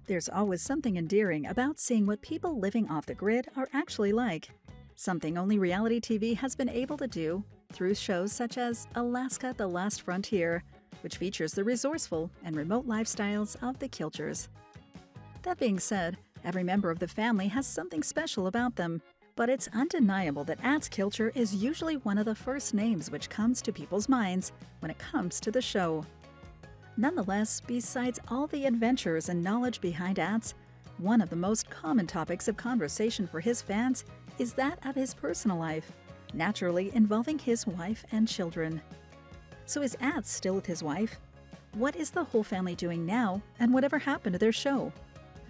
There's always something endearing about seeing what people living off the grid are actually like. Something only reality TV has been able to do through shows such as Alaska: The Last Frontier, which features the resourceful and remote lifestyles of the Kilchers. That being said, every member of the family has something special about them, but it's undeniable that Atz Kilcher is usually one of the first names which comes to people's minds when it comes to the show. Nonetheless, besides all the adventures and knowledge behind Atz, one of the most common topics of conversation for his fans is that of his personal life, naturally involving his wife and children. So is Atz still with his wife? What is the whole family doing now, and whatever happened to their show?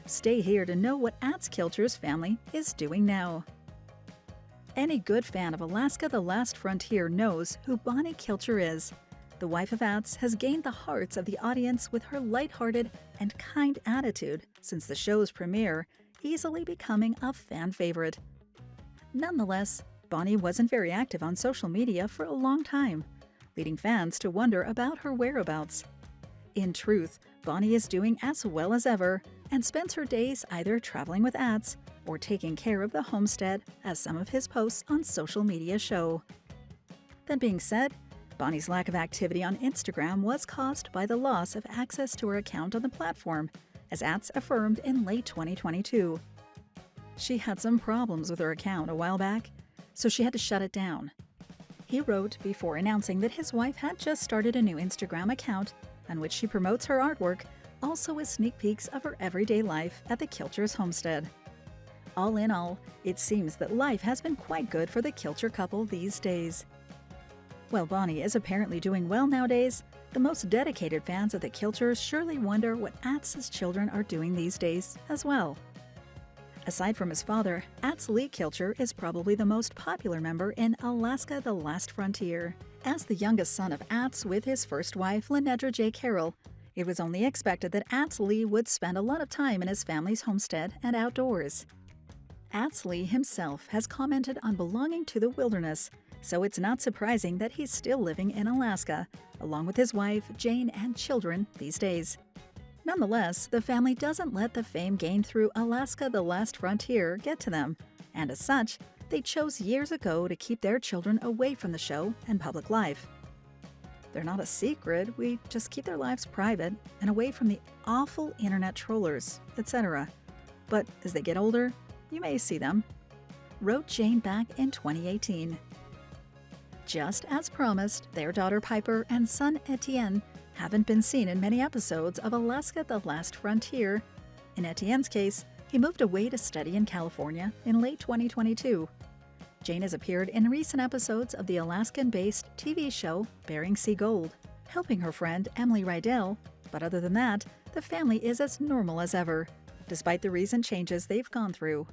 Stay here to know what Atz Kilcher's family is doing now. Any good fan of Alaska: The Last Frontier knows who Bonnie Kilcher is. The wife of Atz has gained the hearts of the audience with her lighthearted and kind attitude since the show's premiere, easily becoming a fan favorite. Nonetheless, Bonnie wasn't very active on social media for a long time, leading fans to wonder about her whereabouts. In truth, Bonnie is doing as well as ever and spends her days either traveling with Atz or taking care of the homestead, as some of his posts on social media show. That being said, Bonnie's lack of activity on Instagram was caused by the loss of access to her account on the platform, as Atz affirmed in late 2022. She had some problems with her account a while back, so she had to shut it down. He wrote before announcing that his wife had just started a new Instagram account on which she promotes her artwork, also with sneak peeks of her everyday life at the Kilchers' homestead. All in all, it seems that life has been quite good for the Kilcher couple these days. While Bonnie is apparently doing well nowadays, the most dedicated fans of the Kilchers surely wonder what Atz's children are doing these days as well. Aside from his father, Atz Lee Kilcher is probably the most popular member in Alaska: The Last Frontier. As the youngest son of Atz with his first wife, Lenedra Carroll, it was only expected that Atz Lee would spend a lot of time in his family's homestead and outdoors. Atz Lee himself has commented on belonging to the wilderness, so it's not surprising that he's still living in Alaska, along with his wife, Jane, and children these days. Nonetheless, the family doesn't let the fame gained through Alaska: The Last Frontier get to them, and as such, they chose years ago to keep their children away from the show and public life. They're not a secret, we just keep their lives private and away from the awful internet trollers, etc. But as they get older, you may see them, wrote Jane back in 2018. Just as promised, their daughter Piper and son Etienne haven't been seen in many episodes of Alaska: The Last Frontier. In Etienne's case, he moved away to study in California in late 2022. Jane has appeared in recent episodes of the Alaskan-based TV show Bering Sea Gold, helping her friend Emily Rydell, but other than that, the family is as normal as ever, despite the recent changes they've gone through.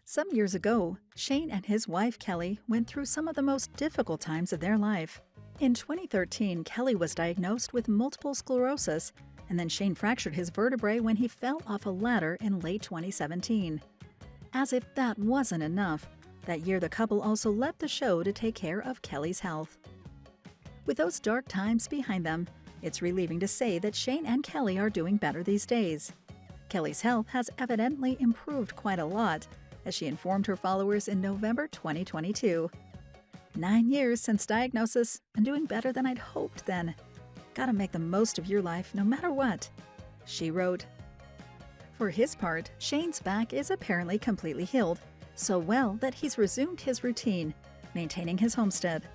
Some years ago, Shane and his wife Kelly went through some of the most difficult times of their life. In 2013, Kelly was diagnosed with multiple sclerosis, and then Shane fractured his vertebrae when he fell off a ladder in late 2017. As if that wasn't enough, that year the couple also left the show to take care of Kelly's health. With those dark times behind them, it's relieving to say that Shane and Kelly are doing better these days. Kelly's health has evidently improved quite a lot, as she informed her followers in November 2022. 9 years since diagnosis and doing better than I'd hoped then. Gotta make the most of your life no matter what, she wrote. For his part, Shane's back is apparently completely healed, so well that he's resumed his routine, maintaining his homestead.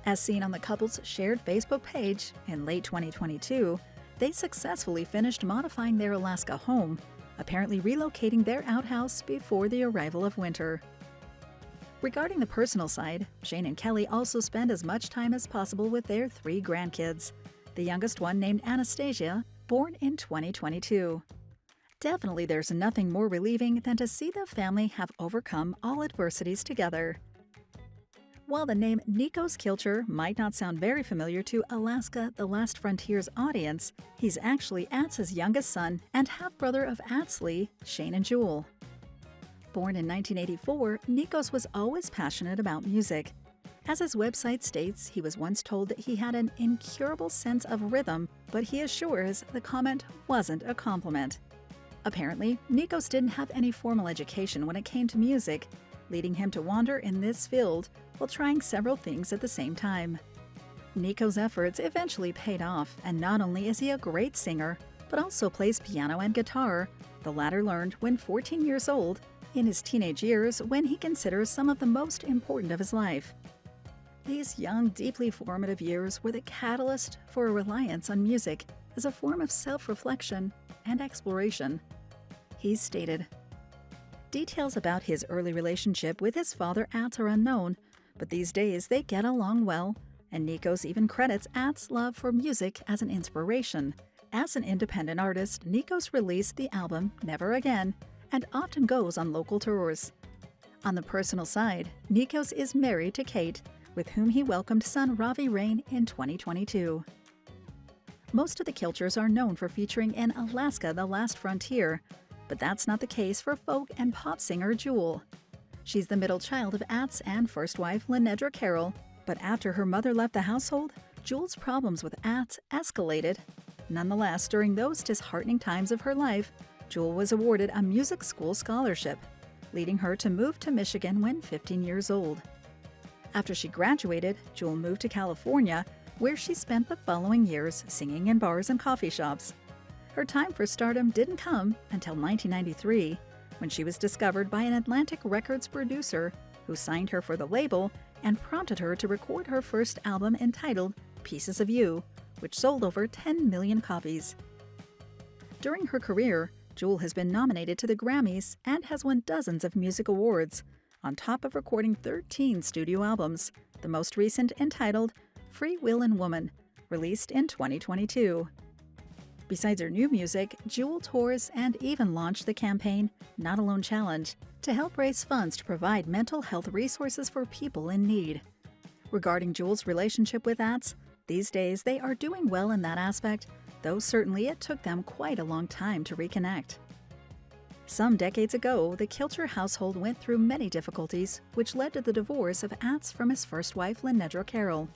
As seen on the couple's shared Facebook page in late 2022, they successfully finished modifying their Alaska home, apparently relocating their outhouse before the arrival of winter. Regarding the personal side, Shane and Kelly also spend as much time as possible with their 3 grandkids, the youngest one named Anastasia, born in 2022. Definitely there's nothing more relieving than to see the family have overcome all adversities together. While the name Nikos Kilcher might not sound very familiar to Alaska: The Last Frontier's audience, he's actually Atz's youngest son and half-brother of Atz Lee, Shane and Jewel. Born in 1984, Nikos was always passionate about music. As his website states, he was once told that he had an incurable sense of rhythm, but he assures the comment wasn't a compliment. Apparently, Nikos didn't have any formal education when it came to music, leading him to wander in this field while trying several things at the same time. Nikos' efforts eventually paid off, and not only is he a great singer, but also plays piano and guitar, the latter learned when 14 years old, in his teenage years when he considers some of the most important of his life. These young, deeply formative years were the catalyst for a reliance on music as a form of self-reflection and exploration. He stated, "Details about his early relationship with his father Atz are unknown, but these days they get along well, and Nikos even credits Atz's love for music as an inspiration. As an independent artist, Nikos released the album Never Again and often goes on local tours. On the personal side, Nikos is married to Kate, with whom he welcomed son Ravi Rain in 2022. Most of the Kilchers are known for featuring in Alaska: The Last Frontier, but that's not the case for folk and pop singer Jewel. She's the middle child of Atz and first wife Lenedra Carroll, but after her mother left the household, Jewel's problems with Atz escalated. Nonetheless, during those disheartening times of her life, Jewel was awarded a music school scholarship, leading her to move to Michigan when 15 years old. After she graduated, Jewel moved to California, where she spent the following years singing in bars and coffee shops. Her time for stardom didn't come until 1993, when she was discovered by an Atlantic Records producer who signed her for the label and prompted her to record her first album entitled Pieces of You, which sold over 10 million copies. During her career, Jewel has been nominated to the Grammys and has won dozens of music awards, on top of recording 13 studio albums, the most recent entitled Free Willin' Woman, released in 2022. Besides her new music, Jewel tours and even launched the campaign Not Alone Challenge to help raise funds to provide mental health resources for people in need. Regarding Jewel's relationship with Atz, these days they are doing well in that aspect, though certainly it took them quite a long time to reconnect. Some decades ago, the Kilcher household went through many difficulties, which led to the divorce of Atz from his first wife, Lenedra Carroll.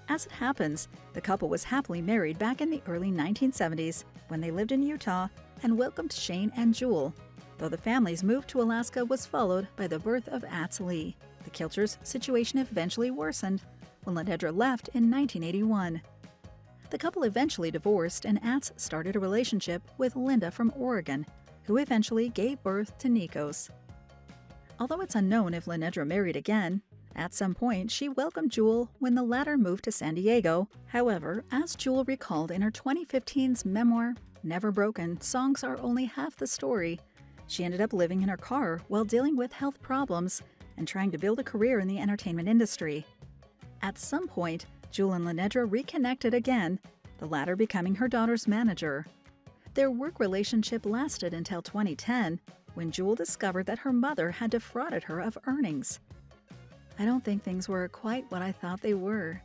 As it happens, the couple was happily married back in the early 1970s when they lived in Utah and welcomed Shane and Jewel, though the family's move to Alaska was followed by the birth of Atz Lee. The Kilchers' situation eventually worsened when Lenedra left in 1981. The couple eventually divorced, and Atz started a relationship with Linda from Oregon, who eventually gave birth to Nikos. Although it's unknown if Lenedra married again, at some point she welcomed Jewel when the latter moved to San Diego. However, as Jewel recalled in her 2015's memoir, Never Broken, Songs Are Only Half the Story, she ended up living in her car while dealing with health problems and trying to build a career in the entertainment industry. At some point, Jewel and Lenedra reconnected again, the latter becoming her daughter's manager. Their work relationship lasted until 2010, when Jewel discovered that her mother had defrauded her of earnings. "I don't think things were quite what I thought they were.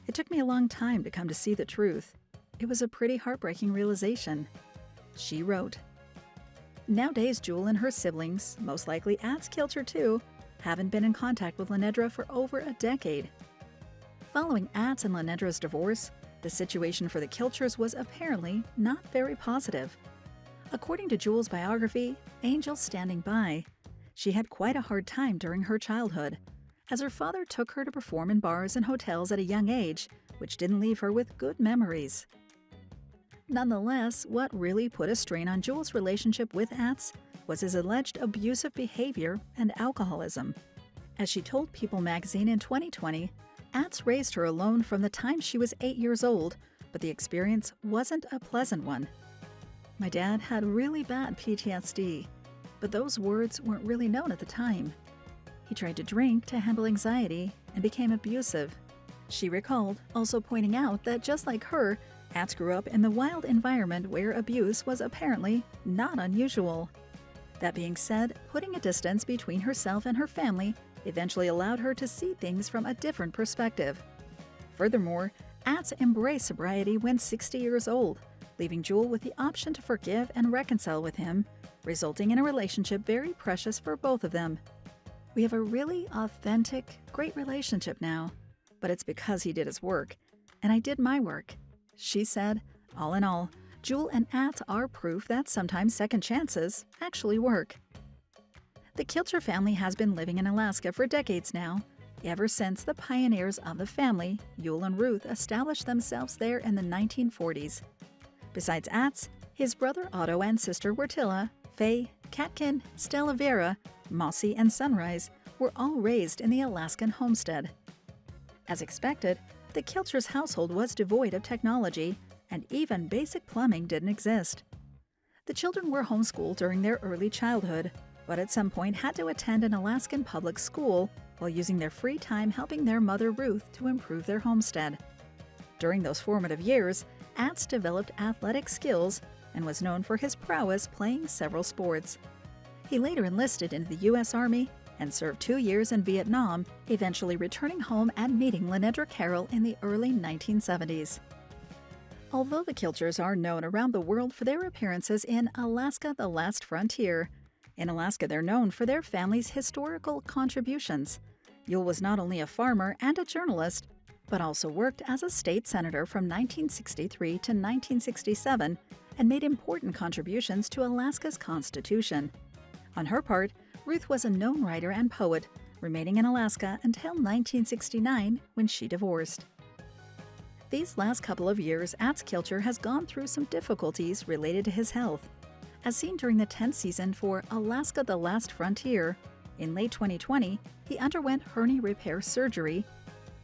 It took me a long time to come to see the truth. It was a pretty heartbreaking realization," she wrote. Nowadays, Jewel and her siblings, most likely Atz Kilcher too, haven't been in contact with Lenedra for over a decade. Following Atz and Lenedra's divorce, the situation for the Kilchers was apparently not very positive. According to Jewel's biography, Angel Standing By, she had quite a hard time during her childhood, as her father took her to perform in bars and hotels at a young age, which didn't leave her with good memories. Nonetheless, what really put a strain on Jewel's relationship with Atz was his alleged abusive behavior and alcoholism. As she told People magazine in 2020, Atz raised her alone from the time she was 8 years old, but the experience wasn't a pleasant one. "My dad had really bad PTSD, but those words weren't really known at the time. He tried to drink to handle anxiety and became abusive," she recalled, also pointing out that just like her, Atz grew up in the wild environment where abuse was apparently not unusual. That being said, putting a distance between herself and her family eventually allowed her to see things from a different perspective. Furthermore, Atz embraced sobriety when 60 years old, leaving Jewel with the option to forgive and reconcile with him, resulting in a relationship very precious for both of them. "We have a really authentic, great relationship now, but it's because he did his work, and I did my work," she said. All in all, Jewel and Atz are proof that sometimes second chances actually work. The Kilcher family has been living in Alaska for decades now, ever since the pioneers of the family, Yule and Ruth, established themselves there in the 1940s. Besides Atz, his brother Otto and sister Wertilla, Faye, Katkin, Stella Vera, Mossy, and Sunrise were all raised in the Alaskan homestead. As expected, the Kilcher's household was devoid of technology, and even basic plumbing didn't exist. The children were homeschooled during their early childhood, but at some point had to attend an Alaskan public school while using their free time helping their mother Ruth to improve their homestead. During those formative years, Atz developed athletic skills and was known for his prowess playing several sports. He later enlisted into the U.S. Army and served 2 years in Vietnam, eventually returning home and meeting Lenedra Carroll in the early 1970s. Although the Kilchers are known around the world for their appearances in Alaska: The Last Frontier, in Alaska they're known for their family's historical contributions. Yule was not only a farmer and a journalist, but also worked as a state senator from 1963 to 1967 and made important contributions to Alaska's constitution. On her part, Ruth was a known writer and poet, remaining in Alaska until 1969 when she divorced. These last couple of years, Atz Kilcher has gone through some difficulties related to his health. As seen during the 10th season for Alaska: The Last Frontier, in late 2020, he underwent hernia repair surgery,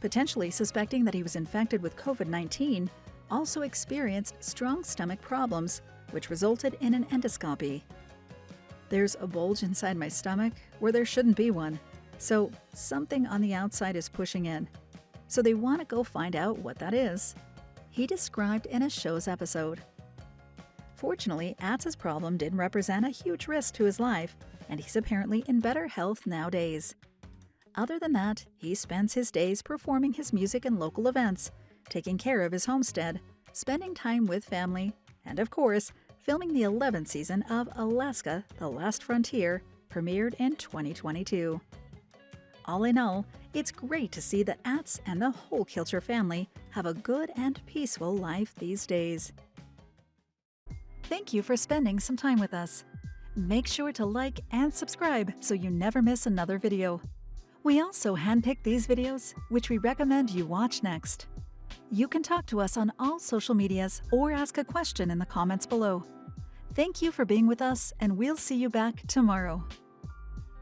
potentially suspecting that he was infected with COVID-19, also experienced strong stomach problems, which resulted in an endoscopy. There's a bulge inside my stomach where there shouldn't be one, so something on the outside is pushing in. So they want to go find out what that is, he described in a show's episode. Fortunately, Atz's problem didn't represent a huge risk to his life, and he's apparently in better health nowadays. Other than that, he spends his days performing his music in local events, taking care of his homestead, spending time with family, and of course, filming the 11th season of Alaska: The Last Frontier, premiered in 2022. All in all, it's great to see that Atz and the whole Kilcher family have a good and peaceful life these days. Thank you for spending some time with us. Make sure to like and subscribe so you never miss another video. We also handpick these videos, which we recommend you watch next. You can talk to us on all social medias or ask a question in the comments below. Thank you for being with us, and we'll see you back tomorrow.